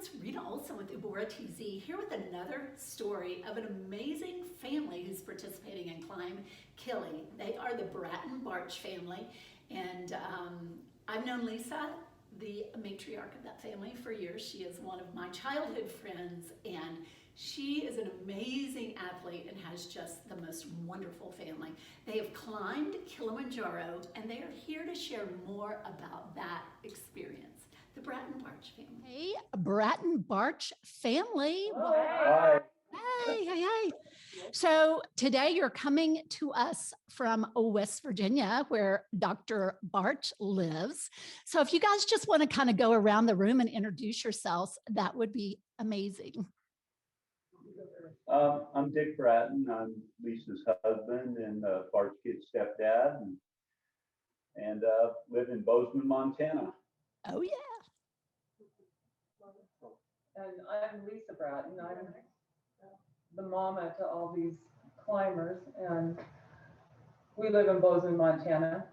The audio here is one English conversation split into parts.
it's Rita Olson with Ubora TZ here with another story of an amazing family who's participating in Climb Kili. They are the Bratton Bartsch family, and I've known Lisa, the matriarch of that family, for years. She is one of my childhood friends, and she is an amazing athlete and has just the most wonderful family. They have climbed Kilimanjaro, and they are here to share more about that experience. The Bratton Bartsch family. Hey, Bratton Bartsch family. Hi. Hey. So today you're coming to us from West Virginia, where Dr. Bartsch lives. So if you guys just want to kind of go around the room and introduce yourselves, that would be amazing. I'm Dick Bratton. I'm Lisa's husband and Bartsch kid's stepdad, and live in Bozeman, Montana. Oh yeah. And I'm Lisa Bratton. I'm the mama to all these climbers, and we live in Bozeman, Montana.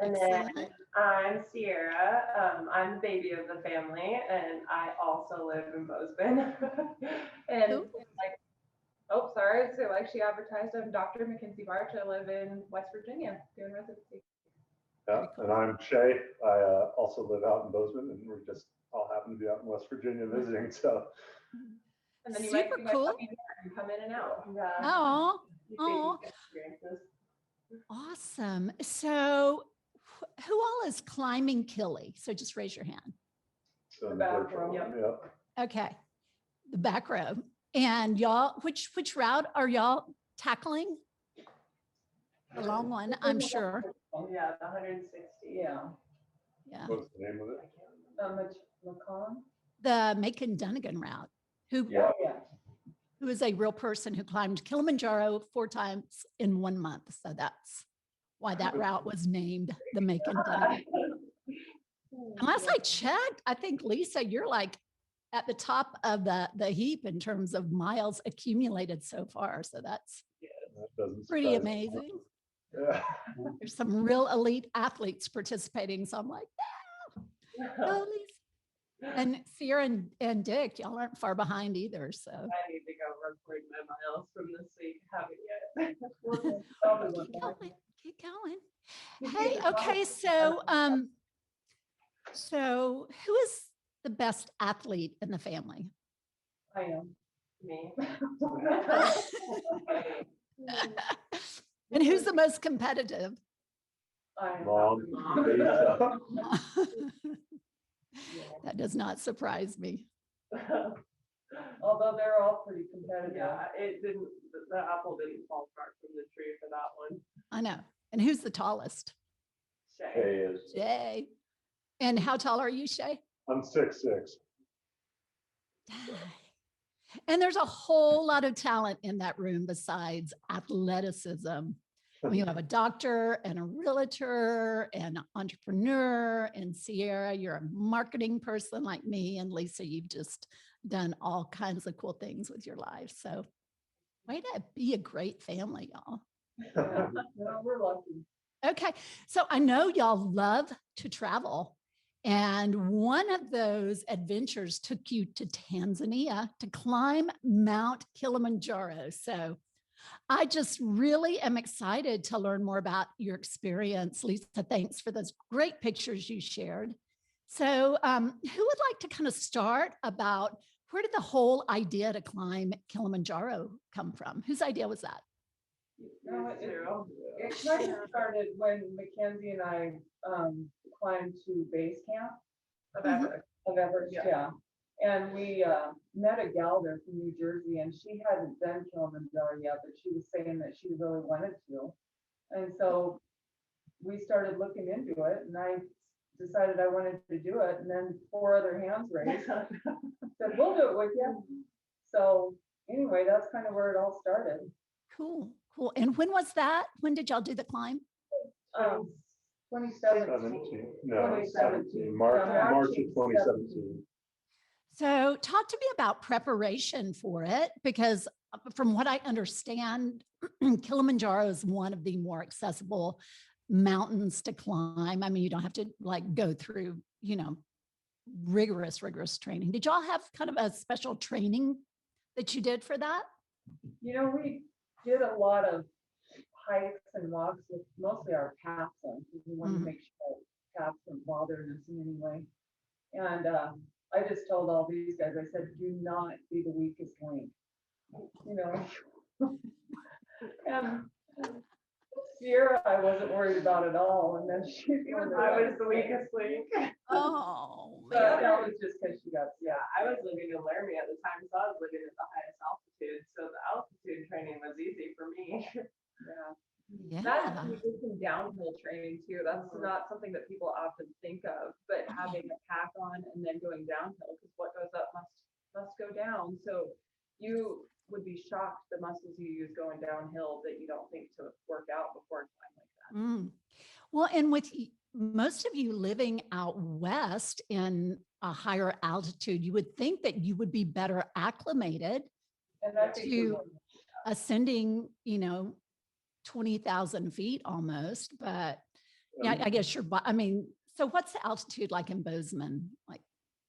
And then I'm Sierra. I'm the baby of the family, and I also live in Bozeman. And Cool. like she advertised, I'm Dr. Mackenzie Bartsch. I live in West Virginia doing residency. Yeah, and I'm Shay. I also live out in Bozeman, and we just all happen to be out in West Virginia visiting. So, And then you Super might cool. come in and come in and out. Yeah. Oh, You oh. take experiences. Awesome. So who all is climbing Kili? So just raise your hand. so The back virtual, row. yeah. Okay. The back row. And y'all, which route are y'all tackling? The long one, I'm sure. Yeah, the 160. Yeah. Yeah. What's the name of it? Macon? The Macon Dunnigan route, who Yeah. is a real person who climbed Kilimanjaro 4 times in 1 month. So that's why that route was named the Macon Dunnigan. Unless I checked, I think, Lisa, you're like at the top of the heap in terms of miles accumulated so far. So that's That doesn't pretty surprise me. amazing. Yeah. There's some real elite athletes participating. So I'm like, go, Lisa. And Sierra and Dick, y'all aren't far behind either. So I need to go record my miles from this week. Haven't yet. keep going. Hey, okay, so who is the best athlete in the family? I am. Me. And who's the most competitive? Mom. Mom. That does not surprise me. Although they're all pretty competitive. Yeah, it didn't. The apple didn't fall far from the tree for that one. I know. And who's the tallest? Shay. Shay is. Shay. And how tall are you, Shay? I'm 6'6". And there's a whole lot of talent in that room besides athleticism. You have a doctor and a realtor and an entrepreneur, and Sierra, you're a marketing person like me, and Lisa, you've just done all kinds of cool things with your life. So way to be a great family, y'all. Yeah, no, we're lucky. Okay, so I know y'all love to travel. And one of those adventures took you to Tanzania to climb Mount Kilimanjaro. So I just really am excited to learn more about your experience. Lisa, thanks for those great pictures you shared. So who would like to kind of start about where did the whole idea to climb Kilimanjaro come from? Whose idea was that? No, it kind of started when Mackenzie and I climbed to base camp Of Mhm. Everett. of Everest, Yeah. yeah. And we met a gal there from New Jersey, and she hadn't done Kilimanjaro yet, but she was saying that she really wanted to. And so we started looking into it, and I decided I wanted to do it, and then 4 other hands raised. Said, we'll do it with you. So anyway, that's kind of where it all started. Cool. And when was that? When did y'all do the climb? 2017. 17. No, 2017. March Yeah, of 2017. So talk to me about preparation for it, because from what I understand, Kilimanjaro is one of the more accessible mountains to climb. I mean, you don't have to like go through, rigorous training. Did y'all have kind of a special training that you did for that? You know, we did a lot of hikes and walks with mostly our paps on, because we wanted to make sure our paps weren't bothering us in any way. And I just told all these guys, I said, do not be the weakest link. You know, and Sierra, I wasn't worried about at all. And then I was the weakest link. Oh, But man. that was just because she got sick. Yeah, I was living in Laramie at the time, so I was living at the highest altitude. So the altitude training was easy for me. Yeah. That Yeah. we did some downhill training too. That's not something that people often think of, but having a pack on and then going downhill, because what goes up must go down. So you would be shocked the muscles you use going downhill that you don't think to work out before a climb like that. Well, and with most of you living out west in a higher altitude, you would think that you would be better acclimated And I think we to were. ascending, 20,000 feet almost, but yeah, I guess so what's the altitude like in Bozeman? Like,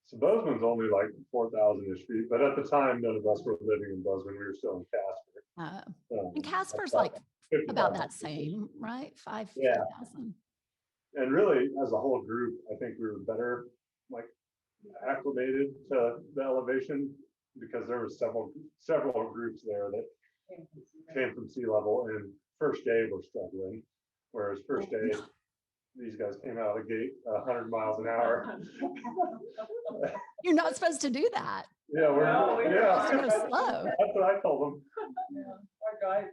So Bozeman's only like 4,000-ish feet, but at the time, none of us were living in Bozeman. We were still in Casper. and Casper's about like about 50,000 that feet. same, right? Yeah. 5,000. And really, as a whole group, I think we were better, like, acclimated to the elevation, because there were several groups there that came from sea level, and first day we're struggling, whereas first day these guys came out of the gate 100 miles an hour. You're not supposed to do that. Yeah, You're supposed to go slow. That's what I told them. Yeah, our guide.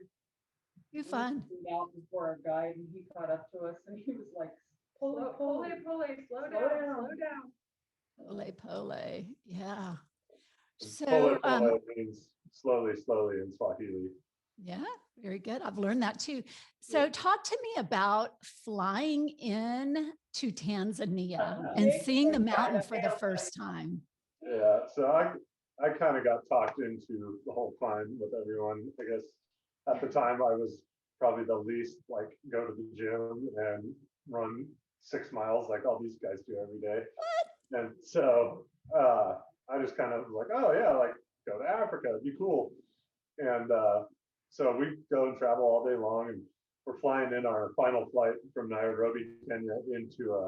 You fun. Out before our guide, and he caught up to us, and he was like, Pull, slow down. Pole pole. Yeah. So, Pole means slowly in Swahili. yeah, very good. I've learned that too. So talk to me about flying in to Tanzania and seeing the mountain for the first time. Yeah, so I kind of got talked into the whole climb with everyone. I guess at the time I was probably the least, like, go to the gym and run 6 miles like all these guys do every day. And so I just kind of was like, oh yeah, like, go to Africa, it'd be cool. And so we go and travel all day long, and we're flying in our final flight from Nairobi, Kenya, into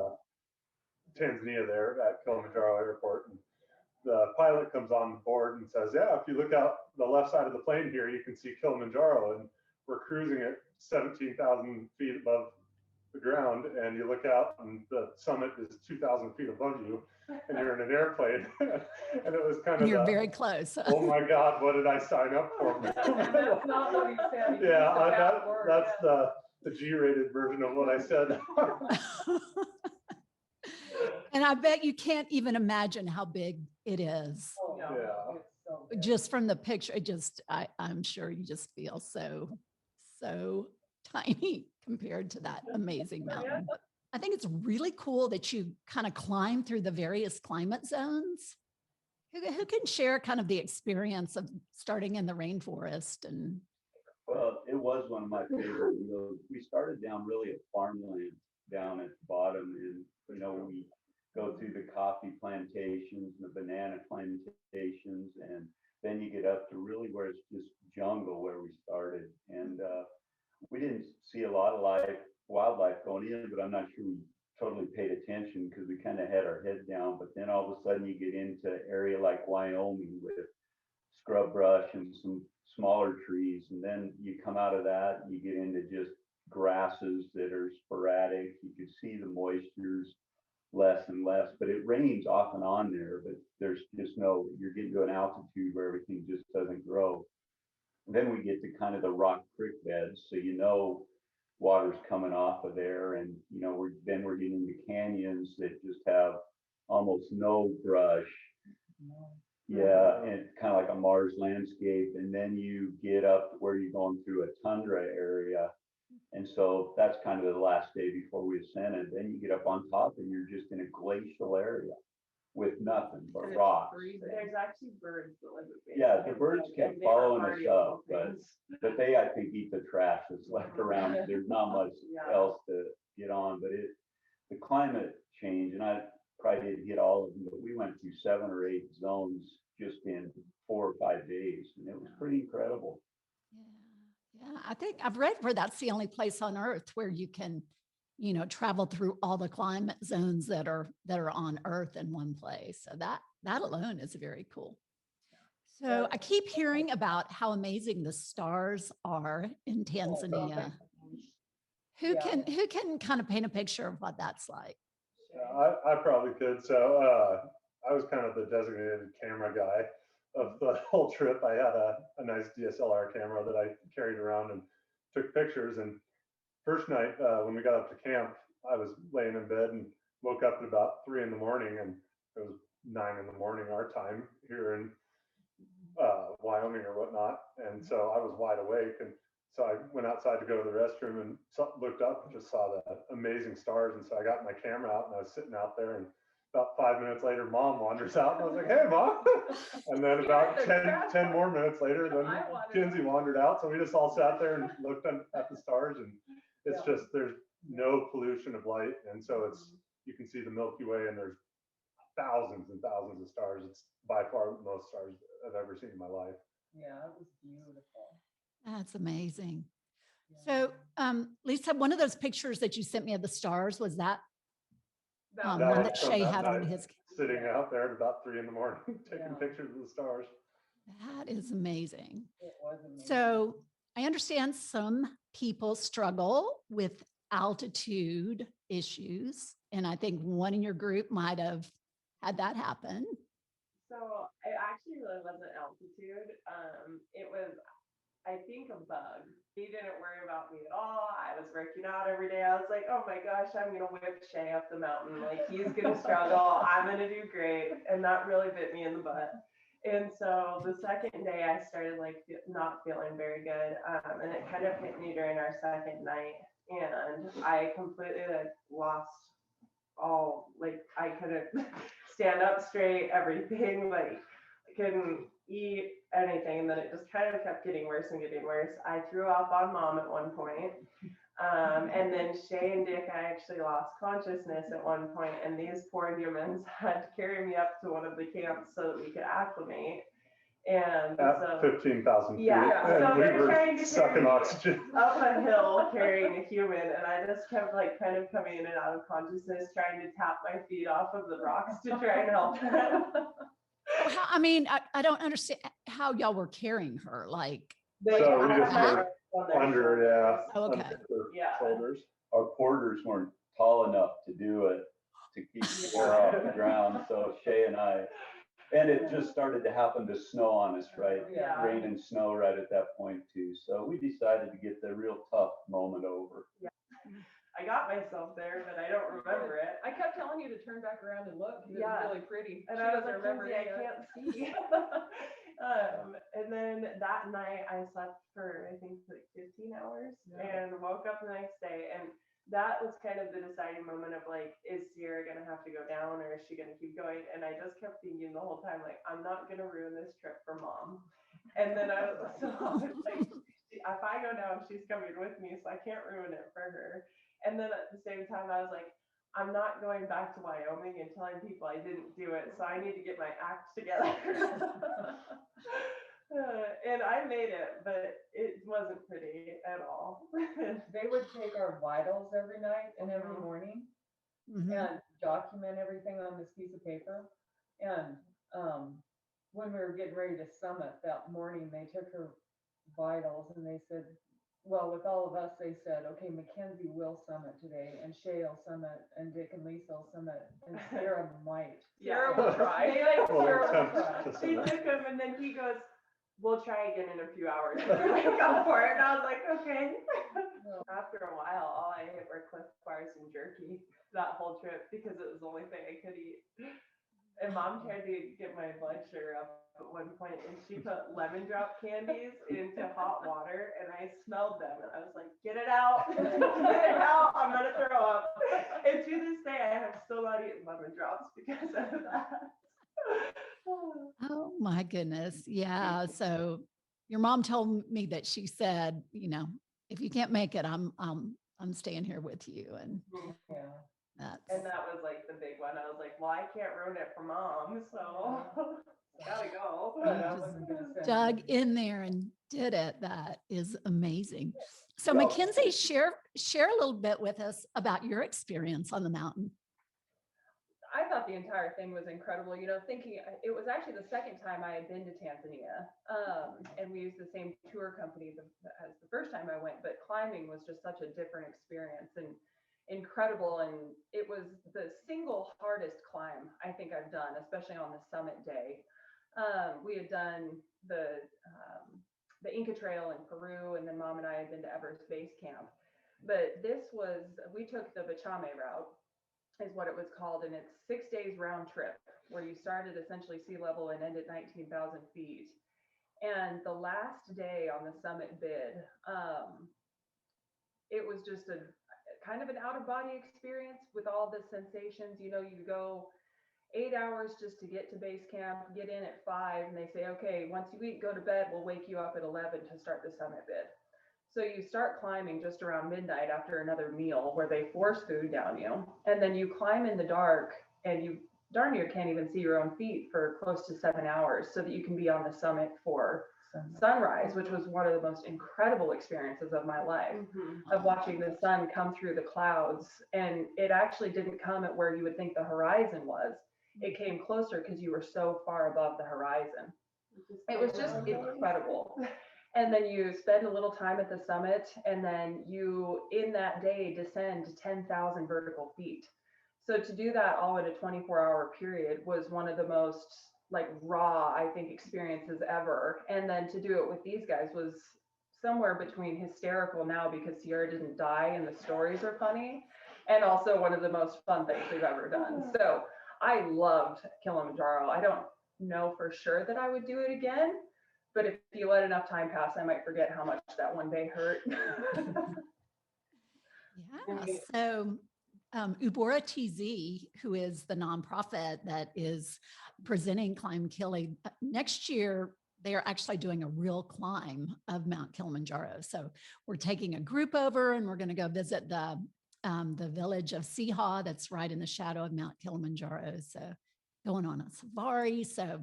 Tanzania there at Kilimanjaro Airport. And the pilot comes on board and says, yeah, if you look out the left side of the plane here, you can see Kilimanjaro. And we're cruising at 17,000 feet above the ground, and you look out and the summit is 2,000 feet above you, and you're in an airplane. And it was kind of, You're very close. oh my God, what did I sign up for? that's not what he said. He Yeah, used a bad word. that's the G-rated version of what I said. And I bet you can't even imagine how big it is. Oh, no, Yeah. it's so big. Just from the picture, I'm sure you just feel so tiny compared to that amazing mountain. I think it's really cool that you kind of climb through the various climate zones. Who can share kind of the experience of starting in the rainforest? And Well, it was one of my favorite. We started down really at farmland down at the bottom, and we go through the coffee plantations and the banana plantations, and then you get up to really where it's just jungle where we started. And we didn't see a lot of wildlife going in, but I'm not sure we totally paid attention because we kind of had our head down. But then all of a sudden you get into an area like Wyoming with scrub brush and some smaller trees, and then you come out of that and you get into just grasses that are sporadic. You can see the moisture's less and less, but it rains off and on there, but there's just you're getting to an altitude where everything just doesn't grow. And then we get to kind of the rock creek beds, so water's coming off of there, and we're getting into canyons that just have almost no brush. Yeah, and it's kind of like a Mars landscape. And then you get up to where you're going through a tundra area. And so that's kind of the last day before we ascended. Then you get up on top and you're just in a glacial area with nothing but And it's rocks. There's actually birds that live at base. Yeah, the birds kept They are following us party up, animals. but they, I think, eat the trash that's left around. There's not much Yeah. else to get on, but the climate change, and I probably didn't hit all of them, but we went through 7 or 8 zones just in 4 or 5 days, and it was pretty incredible. Yeah, I think I've read where that's the only place on earth where you can, travel through all the climate zones that are on earth in one place. So that alone is very cool. So I keep hearing about how amazing the stars are in Tanzania. Who can kind of paint a picture of what that's like? Yeah, I probably could. So I was kind of the designated camera guy of the whole trip. I had a nice DSLR camera that I carried around and took pictures. And first night when we got up to camp, I was laying in bed and woke up at about 3 in the morning, and it was 9 in the morning our time here in Wyoming or whatnot. And so I was wide awake, and so I went outside to go to the restroom and looked up and just saw the amazing stars. And so I got my camera out and I was sitting out there, and about 5 minutes later, Mom wanders out, and I was like, "Hey, Mom." And then about 10 more minutes later, then Kinsey wandered out. So we just all sat there and looked at the stars, and it's just, there's no pollution of light. And so you can see the Milky Way, and there's thousands and thousands of stars. It's by far the most stars I've ever seen in my life. Yeah, it was beautiful. That's amazing. So, Lisa, one of those pictures that you sent me of the stars, was that one that from Shay that had on night, his? sitting out there at about 3 in the morning, taking pictures of the stars. That is amazing. It was amazing. So I understand some people struggle with altitude issues, and I think one in your group might have had that happen. So it actually really wasn't altitude. It was, I think, a bug. He didn't worry about me at all. I was working out every day. I was like, oh my gosh, I'm gonna whip Shay up the mountain. Like, he's gonna struggle. I'm gonna do great. And that really bit me in the butt. And so the second day I started not feeling very good. And it kind of hit me during our second night. And I completely lost all, I couldn't stand up straight, everything, I couldn't eat anything. And then it just kind of kept getting worse and getting worse. I threw up on Mom at one point. And then Shay and Dick, I actually lost consciousness at one point, and these poor humans had to carry me up to one of the camps so that we could acclimate. And At so 15,000 feet, yeah, and so we they're trying were to sucking carry oxygen. up a hill carrying a human, and I just kept kind of coming in and out of consciousness, trying to tap my feet off of the rocks to try and help them. I don't understand how y'all were carrying her. So we just had were on their under, shoulders. Okay. under their Yeah. shoulders. Our porters weren't tall enough to do it, to keep the air off the ground. So Shay and I, and it just started to happen to snow on us, right? Yeah. Rain and snow right at that point too. So we decided to get the real tough moment over. I got myself there, but I don't remember it. I kept telling you to turn back around and look. 'Cause it Yeah. was really pretty. And She I was doesn't like, remember Lindsay, I any of it. can't see. And then that night I slept for, I think, 15 hours and woke up the next day. And that was kind of the deciding moment of is Sierra going to have to go down, or is she going to keep going? And I just kept thinking the whole time, I'm not going to ruin this trip for Mom. And then I was like, if I go down, she's coming with me, so I can't ruin it for her. And then at the same time, I was like, I'm not going back to Wyoming and telling people I didn't do it, so I need to get my act together. And I made it, but it wasn't pretty at all. They would take our vitals every night and every morning Mhm. and document everything on this piece of paper. And when we were getting ready to summit that morning, they took her vitals and they said, well, with all of us, they said, okay, Mackenzie will summit today, and Shay will summit, and Dick and Lisa will summit, and Sarah might. Yeah. Sarah will try. They Well, Sarah will attempt try. to They summit. took him, and then he goes, we'll try again in a few hours. Go for it. And I was like, okay. After a while, all I ate were Cliff Bars and jerky that whole trip, because it was the only thing I could eat. And Mom tried to get my blood sugar up at one point, and she put lemon drop candies into hot water, and I smelled them, and I was like, get it out, get it out, I'm gonna throw up. And to this day, I have still not eaten lemon drops because of that. Oh my goodness. Yeah. So your mom told me that she said, if you can't make it, I'm staying here with you. And Yeah. that's, And that was the big one. I was like, well, I can't ruin it for mom, so gotta go. Oh, that wasn't gonna send Dug me. in there and did it. That is amazing. So Well- Mackenzie, share a little bit with us about your experience on the mountain. I thought the entire thing was incredible, you know, thinking, it was actually the second time I had been to Tanzania. And we used the same tour company as the first time I went, but climbing was just such a different experience and incredible. And it was the single hardest climb I think I've done, especially on the summit day. We had done the Inca Trail in Peru, and then Mom and I had been to Everest Base Camp. But we took the Bachame route, is what it was called, and it's 6 days round trip where you start at essentially sea level and end at 19,000 feet. And the last day on the summit bid, it was just a kind of an out of body experience with all the sensations. You know, you go 8 hours just to get to base camp, get in at 5, and they say, okay, once you eat, go to bed, we'll wake you up at 11 to start the summit bid. So you start climbing just around midnight after another meal where they force food down you. And then you climb in the dark and you darn near can't even see your own feet for close to 7 hours so that you can be on the summit for sunrise, which was one of the most incredible experiences of my life, of watching the sun come through the clouds. And it actually didn't come at where you would think the horizon was. It came closer because you were so far above the horizon. It was just incredible. And then you spend a little time at the summit, and then you, in that day, descend 10,000 vertical feet. So to do that all in a 24-hour period was one of the most like raw, I think, experiences ever. And then to do it with these guys was somewhere between hysterical now because Sierra didn't die and the stories are funny, and also one of the most fun things we've ever done. So I loved Kilimanjaro. I don't know for sure that I would do it again, but if you let enough time pass, I might forget how much that one day hurt. Yeah. So Ubora TZ, who is the nonprofit that is presenting Climb Kili, next year, they are actually doing a real climb of Mount Kilimanjaro. So we're taking a group over and we're going to go visit the village of Siha that's right in the shadow of Mount Kilimanjaro. So going on a safari. So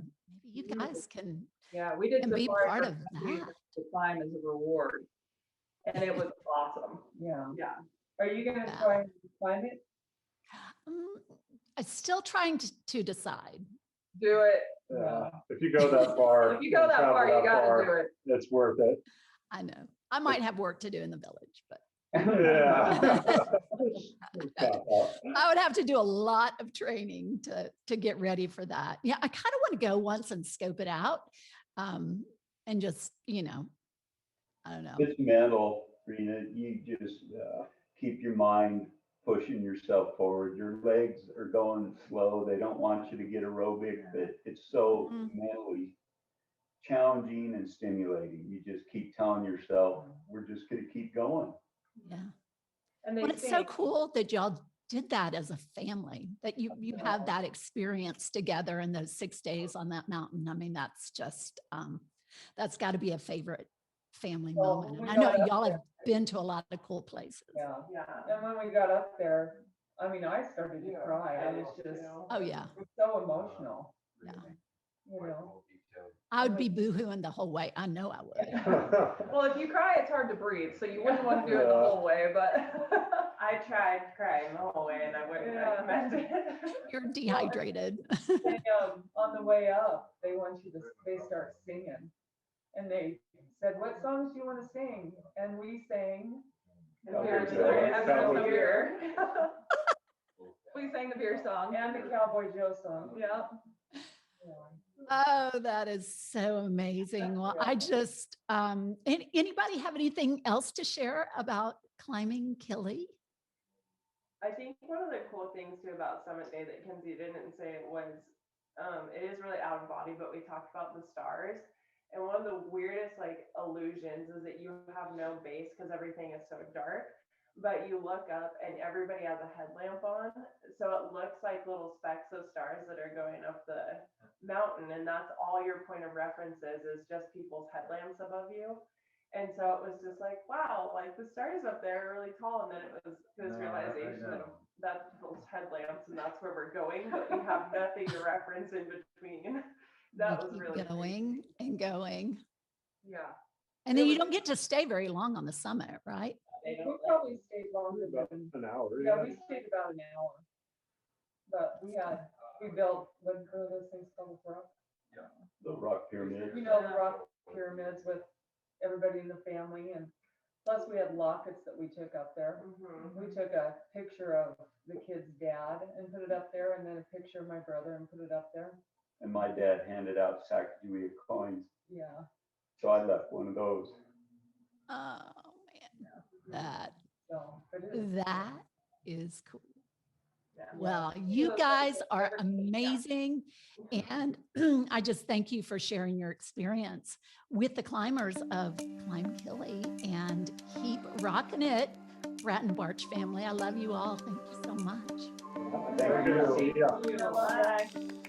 maybe you guys can Yeah, we did be safari part for of 3 that. days to climb as a reward, and it was awesome. Yeah. Yeah. Are you gonna Yeah. try and find it? I'm still trying to decide. Do it. Yeah, if you go that far. If you go that travel far, you that gotta far, do it. It's worth it. I know I might have work to do in the village, but Yeah. I would have to do a lot of training to get ready for that. Yeah, I kind of want to go once and scope it out, and just I don't know. It's mental, Rena. You just keep your mind pushing yourself forward. Your legs are going slow. They don't want you to get aerobic, but it's so mentally challenging and stimulating. You just keep telling yourself, we're just going to keep going. Yeah. And they Well, it's say, so cool that y'all did that as a family, that you have that experience together in those 6 days on that mountain. I mean, that's just, that's got to be a favorite family Well, moment. we And I know got up y'all have there. been to a lot of cool places. Yeah. yeah. And when we got up there, I mean, I started to cry. I was just, Oh yeah. it was so emotional, Yeah. you know? I would be boohooing the whole way. I know I would. Well, if you cry, it's hard to breathe, so you wouldn't want to do it the whole way, but I tried crying the whole way and I wouldn't recommend it. You're dehydrated. They, on the way up, they start singing. And they said, what songs do you want to sing? And we sang. And Cowboy we were just Joe. like, "Have Cowboy no Joe. beer." We sang the beer song. And the Cowboy Joe song. Yeah. Oh, that is so amazing. Well, I just, anybody have anything else to share about climbing Kili? I think one of the cool things too about Summit Day that Kenzie didn't say was, it is really out of body, but we talked about the stars. And one of the weirdest like illusions is that you have no base because everything is so dark, but you look up and everybody has a headlamp on. So it looks like little specks of stars that are going up the mountain. And that's all your point of reference is just people's headlamps above you. And so it was just like, wow, like the stars up there are really tall. And then it was this realization of that's those headlamps and that's where we're going, but we have nothing to reference in between. That was You keep really crazy. going and going. Yeah. And then It you was- don't get to stay very long on the summit, right? They We don't like- probably stayed longer About than, an hour. yeah, we stayed about an hour. But we built, what are those things called, rock? The rock pyramid. You know, the rock pyramids with everybody in the family, and plus we had lockets that we took up there. Mhm. We took a picture of the kid's dad and put it up there, and then a picture of my brother and put it up there. And my dad handed out Sacagawea coins, Yeah, so I left one of those. Oh, man. That so. But it is- That is cool. Yeah. Well, you guys are amazing. And I just thank you for sharing your experience with the climbers of Climb Killy, and keep rocking it, Bratton Bartsch family. I love you all. Thank you so much. Thank you. Yeah. Yeah. Bye.